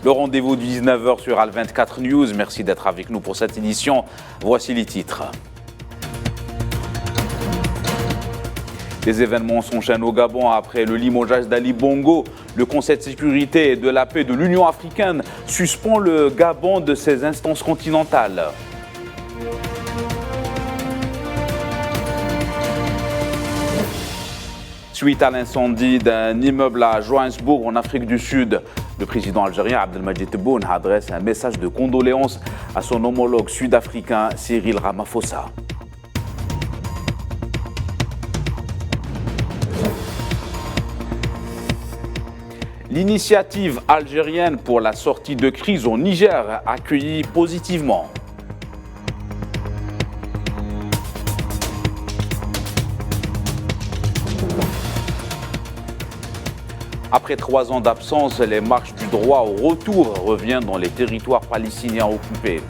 Le rendez-vous du 19h sur Al24 News. Merci d'être avec nous pour cette édition. Voici les titres. Les événements s'enchaînent au Gabon après le limogeage d'Ali Bongo. Le Conseil de sécurité et de la paix de l'Union africaine suspend le Gabon de ses instances continentales. Suite à l'incendie d'un immeuble à Johannesburg, en Afrique du Sud, le président algérien Abdelmadjid Tebboune adresse un message de condoléances à son homologue sud-africain Cyril Ramaphosa. L'initiative algérienne pour la sortie de crise au Niger accueillie positivement. Après 3 ans d'absence, les marches du droit au retour reviennent dans les territoires palestiniens occupés.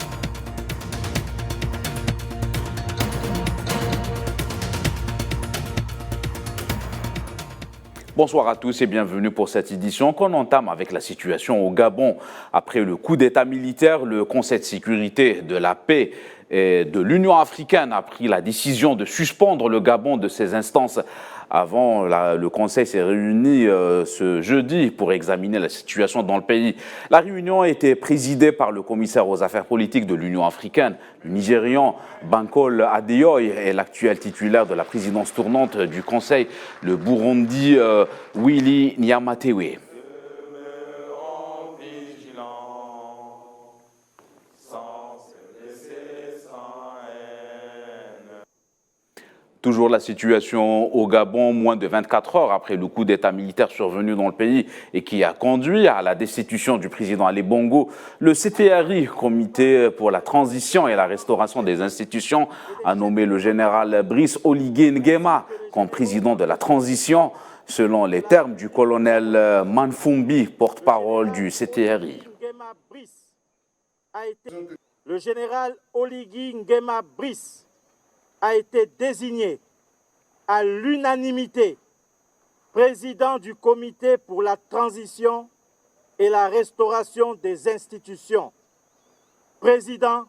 Bonsoir à tous et bienvenue pour cette édition qu'on entame avec la situation au Gabon. Après le coup d'État militaire, le Conseil de sécurité, de la paix et de l'Union africaine a pris la décision de suspendre le Gabon de ses instances. Avant, le Conseil s'est réuni ce jeudi pour examiner la situation dans le pays. La réunion a été présidée par le commissaire aux affaires politiques de l'Union africaine, le Nigérian Bankole Adeoye, et l'actuel titulaire de la présidence tournante du Conseil, le Burundi Willy Nyamatewe. Toujours la situation au Gabon, moins de 24 heures après le coup d'État militaire survenu dans le pays et qui a conduit à la destitution du président Ali Bongo, le CTRI, Comité pour la transition et la restauration des institutions, a nommé le général Brice Oligui Nguema comme président de la transition, selon les termes du colonel Manfumbi, porte-parole du CTRI. Le général Oligui Nguema Brice a été désigné à l'unanimité président du comité pour la transition et la restauration des institutions, président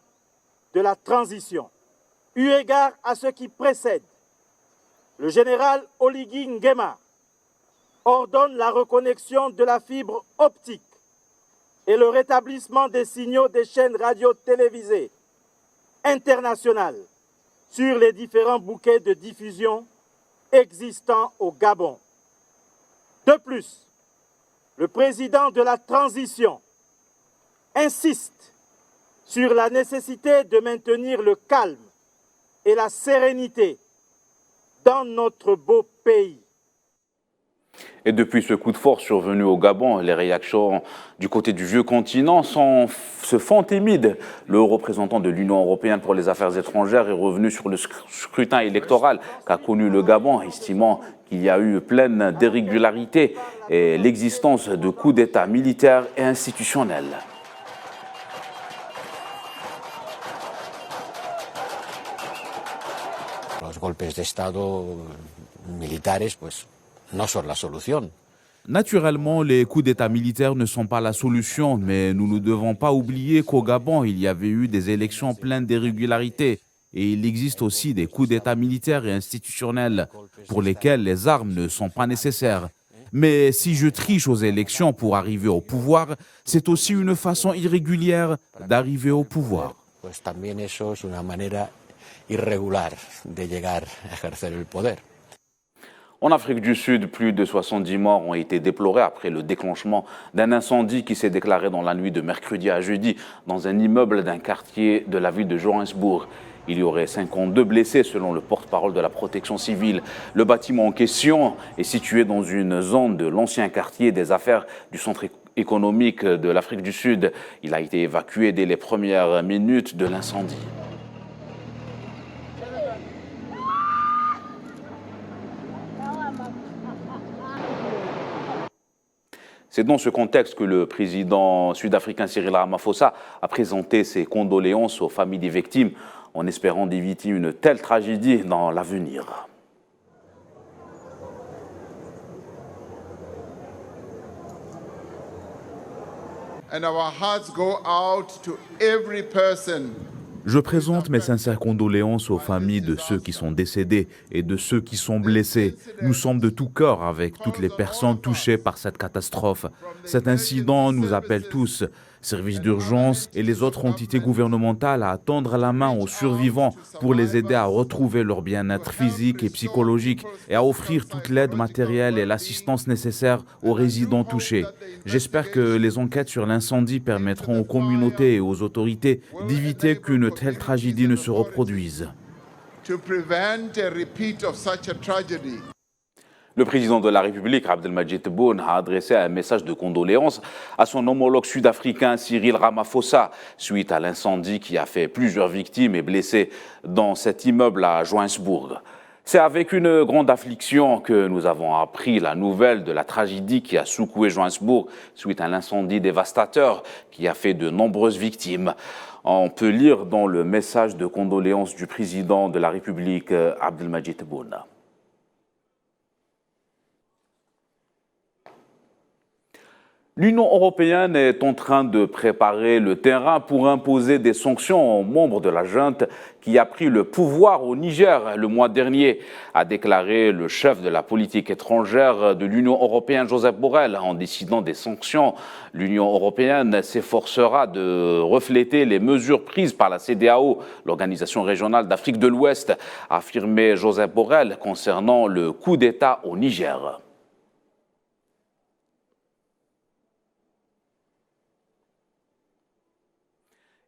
de la transition. Eu égard à ce qui précède, le général Oligui Nguema ordonne la reconnexion de la fibre optique et le rétablissement des signaux des chaînes radio-télévisées internationales sur les différents bouquets de diffusion existants au Gabon. De plus, le président de la transition insiste sur la nécessité de maintenir le calme et la sérénité dans notre beau pays. Et depuis ce coup de force survenu au Gabon, les réactions du côté du vieux continent se font timides. Le représentant de l'Union européenne pour les affaires étrangères est revenu sur le scrutin électoral qu'a connu le Gabon, estimant qu'il y a eu pleine d'irrégularités et l'existence de coups d'État militaires et institutionnels. Los golpes d'Estado militares, pues, no son la solution. Naturellement, les coups d'État militaires ne sont pas la solution, mais nous ne devons pas oublier qu'au Gabon, il y avait eu des élections pleines d'irrégularités. Et il existe aussi des coups d'État militaires et institutionnels pour lesquels les armes ne sont pas nécessaires. Mais si je triche aux élections pour arriver au pouvoir, c'est aussi une façon irrégulière d'arriver au pouvoir. Pues también eso es una manera irregular de llegar a ejercer el poder. En Afrique du Sud, plus de 70 morts ont été déplorés après le déclenchement d'un incendie qui s'est déclaré dans la nuit de mercredi à jeudi dans un immeuble d'un quartier de la ville de Johannesburg. Il y aurait 52 blessés selon le porte-parole de la protection civile. Le bâtiment en question est situé dans une zone de l'ancien quartier des affaires du centre économique de l'Afrique du Sud. Il a été évacué dès les premières minutes de l'incendie. C'est dans ce contexte que le président sud-africain Cyril Ramaphosa a présenté ses condoléances aux familles des victimes en espérant d'éviter une telle tragédie dans l'avenir. and our hearts go out to every person. Je présente mes sincères condoléances aux familles de ceux qui sont décédés et de ceux qui sont blessés. Nous sommes de tout cœur avec toutes les personnes touchées par cette catastrophe. Cet incident nous appelle tous, services d'urgence et les autres entités gouvernementales, à tendre la main aux survivants pour les aider à retrouver leur bien-être physique et psychologique et à offrir toute l'aide matérielle et l'assistance nécessaire aux résidents touchés. J'espère que les enquêtes sur l'incendie permettront aux communautés et aux autorités d'éviter qu'une telle tragédie ne se reproduise. To prevent a repeat of such a tragedy. Le président de la République, Abdelmadjid Tebboune, a adressé un message de condoléances à son homologue sud-africain Cyril Ramaphosa suite à l'incendie qui a fait plusieurs victimes et blessés dans cet immeuble à Johannesburg. C'est avec une grande affliction que nous avons appris la nouvelle de la tragédie qui a secoué Johannesburg suite à un incendie dévastateur qui a fait de nombreuses victimes. On peut lire dans le message de condoléances du président de la République, Abdelmadjid Tebboune. L'Union européenne est en train de préparer le terrain pour imposer des sanctions aux membres de la junte qui a pris le pouvoir au Niger le mois dernier, a déclaré le chef de la politique étrangère de l'Union européenne, Joseph Borrell. En décidant des sanctions, l'Union européenne s'efforcera de refléter les mesures prises par la CEDEAO, l'Organisation régionale d'Afrique de l'Ouest, a affirmé Joseph Borrell concernant le coup d'État au Niger.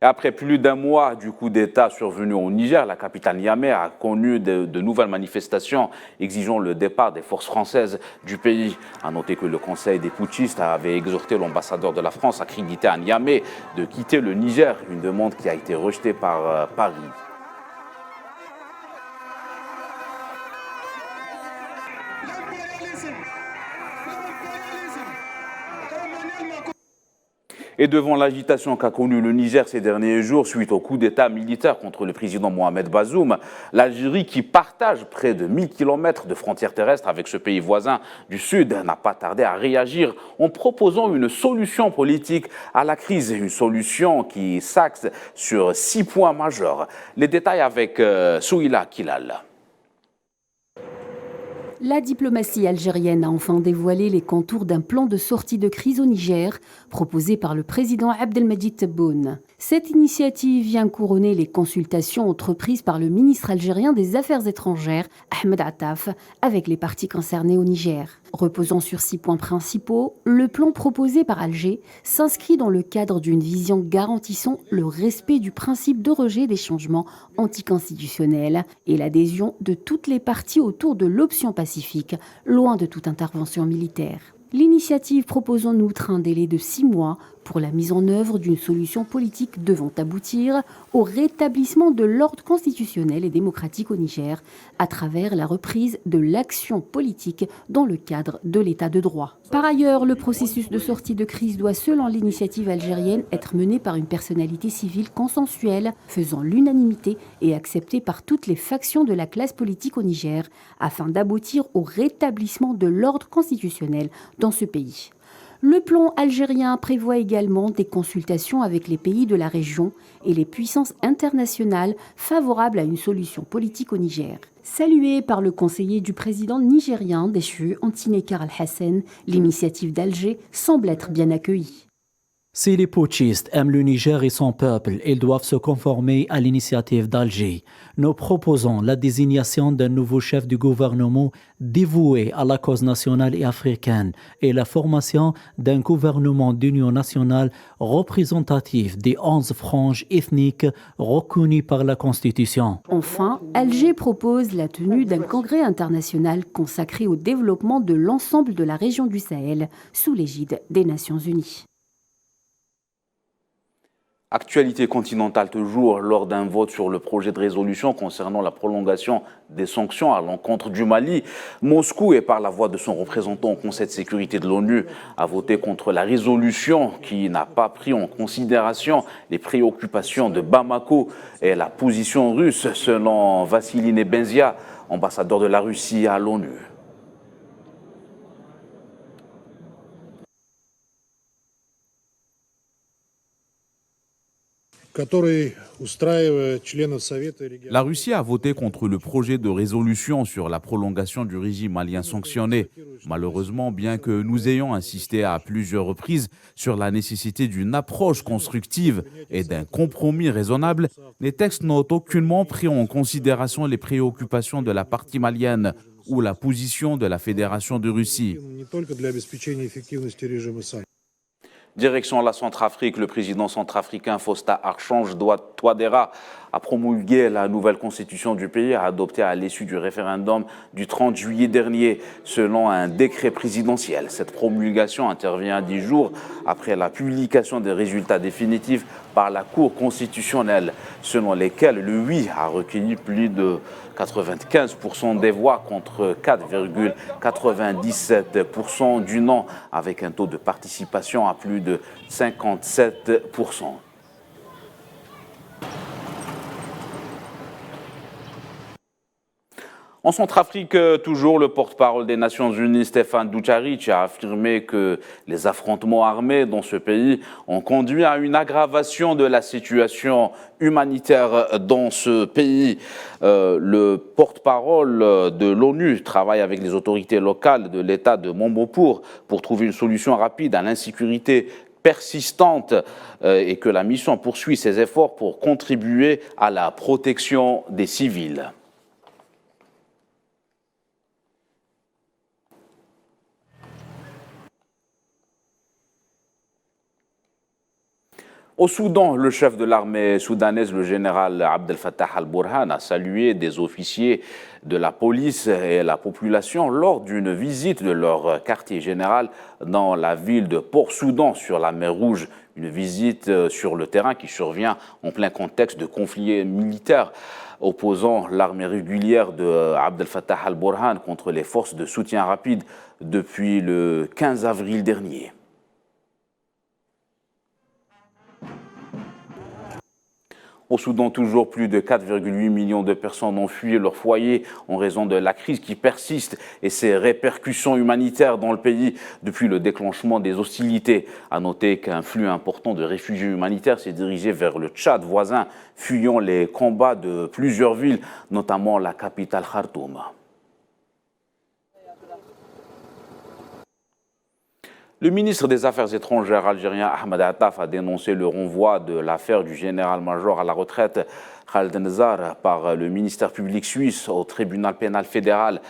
Et après plus d'un mois du coup d'État survenu au Niger, la capitale Niamey a connu de nouvelles manifestations exigeant le départ des forces françaises du pays. A noter que le Conseil des putschistes avait exhorté l'ambassadeur de la France accrédité à Niamey de quitter le Niger, une demande qui a été rejetée par Paris. Et devant l'agitation qu'a connue le Niger ces derniers jours suite au coup d'État militaire contre le président Mohamed Bazoum, l'Algérie, qui partage près de 1000 km de frontières terrestres avec ce pays voisin du Sud, n'a pas tardé à réagir en proposant une solution politique à la crise, une solution qui s'axe sur 6 points majeurs. Les détails avec Souila Kilal. La diplomatie algérienne a enfin dévoilé les contours d'un plan de sortie de crise au Niger proposé par le président Abdelmadjid Tebboune. Cette initiative vient couronner les consultations entreprises par le ministre algérien des Affaires étrangères, Ahmed Attaf, avec les parties concernées au Niger. Reposant sur 6 points principaux, le plan proposé par Alger s'inscrit dans le cadre d'une vision garantissant le respect du principe de rejet des changements anticonstitutionnels et l'adhésion de toutes les parties autour de l'option pacifique, loin de toute intervention militaire. L'initiative propose en outre un délai de 6 mois pour la mise en œuvre d'une solution politique devant aboutir au rétablissement de l'ordre constitutionnel et démocratique au Niger à travers la reprise de l'action politique dans le cadre de l'état de droit. Par ailleurs, le processus de sortie de crise doit, selon l'initiative algérienne, être mené par une personnalité civile consensuelle, faisant l'unanimité et acceptée par toutes les factions de la classe politique au Niger, afin d'aboutir au rétablissement de l'ordre constitutionnel dans ce pays. Le plan algérien prévoit également des consultations avec les pays de la région et les puissances internationales favorables à une solution politique au Niger. Saluée par le conseiller du président nigérien déchu Antinekar Al-Hassen, l'initiative d'Alger semble être bien accueillie. Si les putschistes aiment le Niger et son peuple, ils doivent se conformer à l'initiative d'Alger. Nous proposons la désignation d'un nouveau chef du gouvernement dévoué à la cause nationale et africaine et la formation d'un gouvernement d'union nationale représentatif des 11 franges ethniques reconnues par la Constitution. Enfin, Alger propose la tenue d'un congrès international consacré au développement de l'ensemble de la région du Sahel sous l'égide des Nations Unies. Actualité continentale toujours, lors d'un vote sur le projet de résolution concernant la prolongation des sanctions à l'encontre du Mali, Moscou, et par la voix de son représentant au Conseil de sécurité de l'ONU, a voté contre la résolution qui n'a pas pris en considération les préoccupations de Bamako et la position russe, selon Vassili Nebenzia, ambassadeur de la Russie à l'ONU. La Russie a voté contre le projet de résolution sur la prolongation du régime malien sanctionné. Malheureusement, bien que nous ayons insisté à plusieurs reprises sur la nécessité d'une approche constructive et d'un compromis raisonnable, les textes n'ont aucunement pris en considération les préoccupations de la partie malienne ou la position de la Fédération de Russie. Direction la Centrafrique, le président centrafricain Faustin Archange Touadéra a promulgué la nouvelle constitution du pays, a adopté à l'issue du référendum du 30 juillet dernier, selon un décret présidentiel. Cette promulgation intervient 10 jours après la publication des résultats définitifs par la Cour constitutionnelle, selon lesquels le oui a recueilli plus de 95% des voix contre 4,97% du non, avec un taux de participation à plus de 57%. En Centrafrique, toujours, le porte-parole des Nations Unies, Stéphane Dujarric, a affirmé que les affrontements armés dans ce pays ont conduit à une aggravation de la situation humanitaire dans ce pays. Le porte-parole de l'ONU travaille avec les autorités locales de l'État de Mombourg pour trouver une solution rapide à l'insécurité persistante et que la mission poursuit ses efforts pour contribuer à la protection des civils. Au Soudan, le chef de l'armée soudanaise, le général Abdel Fattah al-Burhan, a salué des officiers de la police et la population lors d'une visite de leur quartier général dans la ville de Port-Soudan sur la mer Rouge. Une visite sur le terrain qui survient en plein contexte de conflit militaire opposant l'armée régulière de Abdel Fattah al-Burhan contre les forces de soutien rapide depuis le 15 avril dernier. Au Soudan, toujours plus de 4,8 millions de personnes ont fui leur foyer en raison de la crise qui persiste et ses répercussions humanitaires dans le pays depuis le déclenchement des hostilités. À noter qu'un flux important de réfugiés humanitaires s'est dirigé vers le Tchad voisin, fuyant les combats de plusieurs villes, notamment la capitale Khartoum. Le ministre des Affaires étrangères algérien Ahmed Attaf a dénoncé le renvoi de l'affaire du général-major à la retraite Khaled Nezar par le ministère public suisse au tribunal pénal fédéral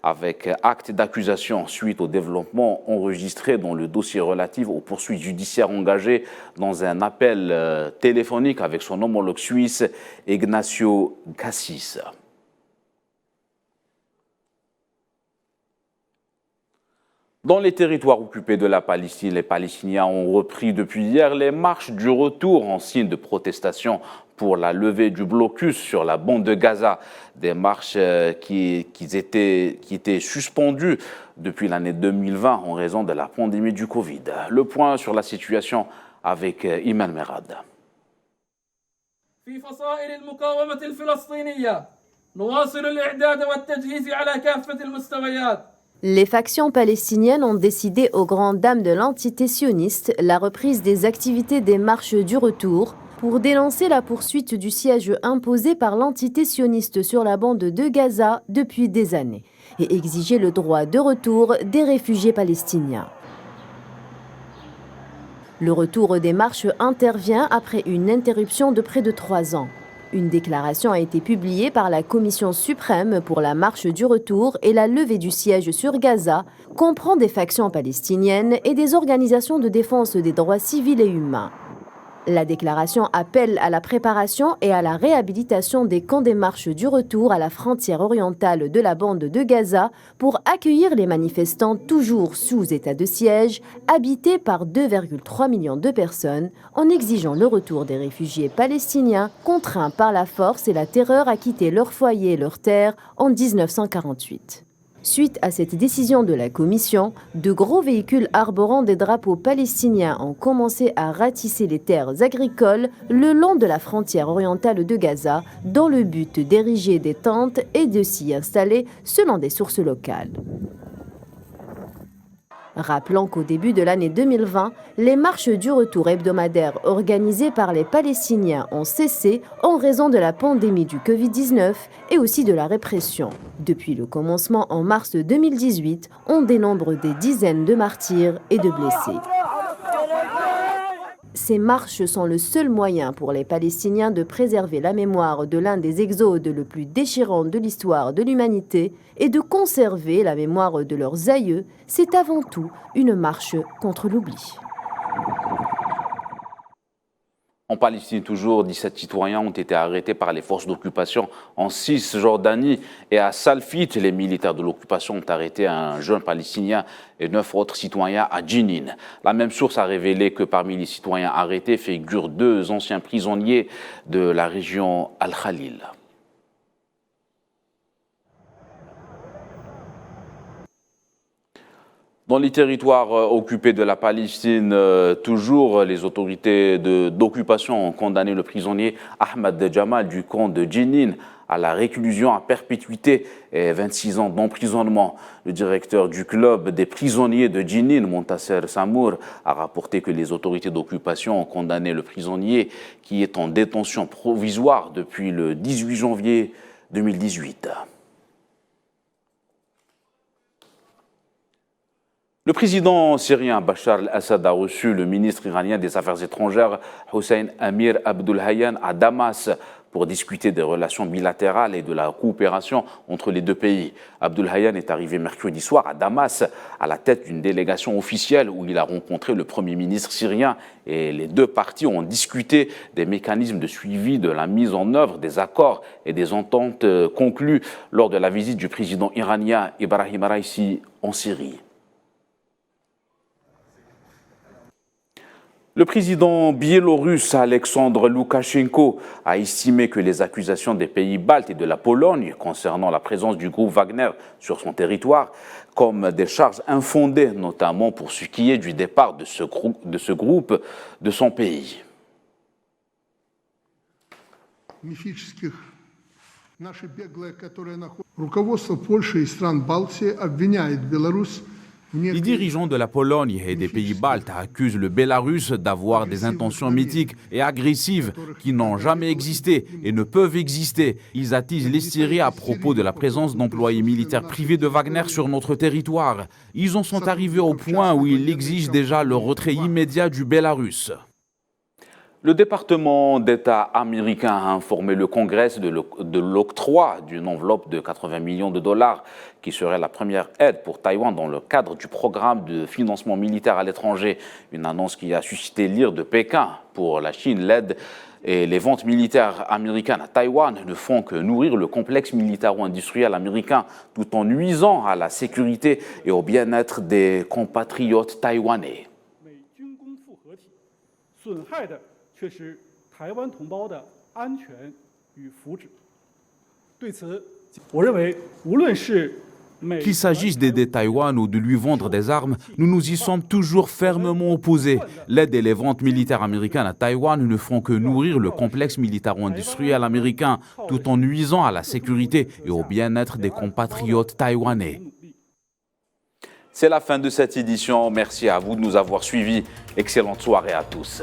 avec acte d'accusation suite aux développements enregistrés dans le dossier relatif aux poursuites judiciaires engagées dans un appel téléphonique avec son homologue suisse Ignacio Cassis. Dans les territoires occupés de la Palestine, les Palestiniens ont repris depuis hier les marches du retour en signe de protestation pour la levée du blocus sur la bande de Gaza. Des marches qui étaient suspendues depuis l'année 2020 en raison de la pandémie du Covid. Le point sur la situation avec Iman Merad. Les factions palestiniennes ont décidé aux grandes dames de l'entité sioniste la reprise des activités des marches du retour pour dénoncer la poursuite du siège imposé par l'entité sioniste sur la bande de Gaza depuis des années et exiger le droit de retour des réfugiés palestiniens. Le retour des marches intervient après une interruption de près de 3 ans. Une déclaration a été publiée par la Commission suprême pour la marche du retour et la levée du siège sur Gaza, comprend des factions palestiniennes et des organisations de défense des droits civils et humains. La déclaration appelle à la préparation et à la réhabilitation des camps des marches du retour à la frontière orientale de la bande de Gaza pour accueillir les manifestants toujours sous état de siège, habités par 2,3 millions de personnes, en exigeant le retour des réfugiés palestiniens contraints par la force et la terreur à quitter leur foyer et leur terre en 1948. Suite à cette décision de la Commission, de gros véhicules arborant des drapeaux palestiniens ont commencé à ratisser les terres agricoles le long de la frontière orientale de Gaza dans le but d'ériger des tentes et de s'y installer selon des sources locales. Rappelant qu'au début de l'année 2020, les marches du retour hebdomadaires organisées par les Palestiniens ont cessé en raison de la pandémie du Covid-19 et aussi de la répression. Depuis le commencement en mars 2018, on dénombre des dizaines de martyrs et de blessés. Ces marches sont le seul moyen pour les Palestiniens de préserver la mémoire de l'un des exodes le plus déchirant de l'histoire de l'humanité et de conserver la mémoire de leurs aïeux. C'est avant tout une marche contre l'oubli. En Palestine, toujours, 17 citoyens ont été arrêtés par les forces d'occupation en Cisjordanie. Et à Salfit, les militaires de l'occupation ont arrêté un jeune Palestinien et 9 autres citoyens à Jenin. La même source a révélé que parmi les citoyens arrêtés figurent 2 anciens prisonniers de la région Al-Khalil. Dans les territoires occupés de la Palestine, toujours, les autorités d'occupation ont condamné le prisonnier Ahmed Jamal du camp de Jenin à la réclusion à perpétuité et 26 ans d'emprisonnement. Le directeur du club des prisonniers de Jenin, Montasser Samour, a rapporté que les autorités d'occupation ont condamné le prisonnier qui est en détention provisoire depuis le 18 janvier 2018. Le président syrien Bachar al-Assad a reçu le ministre iranien des Affaires étrangères Hossein Amir Abdollahian à Damas pour discuter des relations bilatérales et de la coopération entre les deux pays. Abdollahian est arrivé mercredi soir à Damas à la tête d'une délégation officielle où il a rencontré le Premier ministre syrien et les deux parties ont discuté des mécanismes de suivi de la mise en œuvre des accords et des ententes conclues lors de la visite du président iranien Ibrahim Raisi en Syrie. Le président biélorusse Alexandre Loukachenko a estimé que les accusations des pays baltes et de la Pologne concernant la présence du groupe Wagner sur son territoire comme des charges infondées, notamment pour ce qui est du départ de ce groupe de son pays. Les dirigeants de la Pologne et des pays baltes accusent le Bélarus d'avoir des intentions mythiques et agressives qui n'ont jamais existé et ne peuvent exister. Ils attisent l'hystérie à propos de la présence d'employés militaires privés de Wagner sur notre territoire. Ils en sont arrivés au point où ils exigent déjà le retrait immédiat du Bélarus. Le département d'État américain a informé le Congrès de l'octroi d'une enveloppe de 80 millions de dollars qui serait la première aide pour Taïwan dans le cadre du programme de financement militaire à l'étranger. Une annonce qui a suscité l'ire de Pékin. Pour la Chine, l'aide et les ventes militaires américaines à Taïwan ne font que nourrir le complexe militaro-industriel américain tout en nuisant à la sécurité et au bien-être des compatriotes taïwanais. Qu'il s'agisse d'aider Taïwan ou de lui vendre des armes, nous nous y sommes toujours fermement opposés. L'aide et les ventes militaires américaines à Taïwan ne font que nourrir le complexe militaro-industriel américain tout en nuisant à la sécurité et au bien-être des compatriotes taïwanais. C'est la fin de cette édition. Merci à vous de nous avoir suivis. Excellente soirée à tous.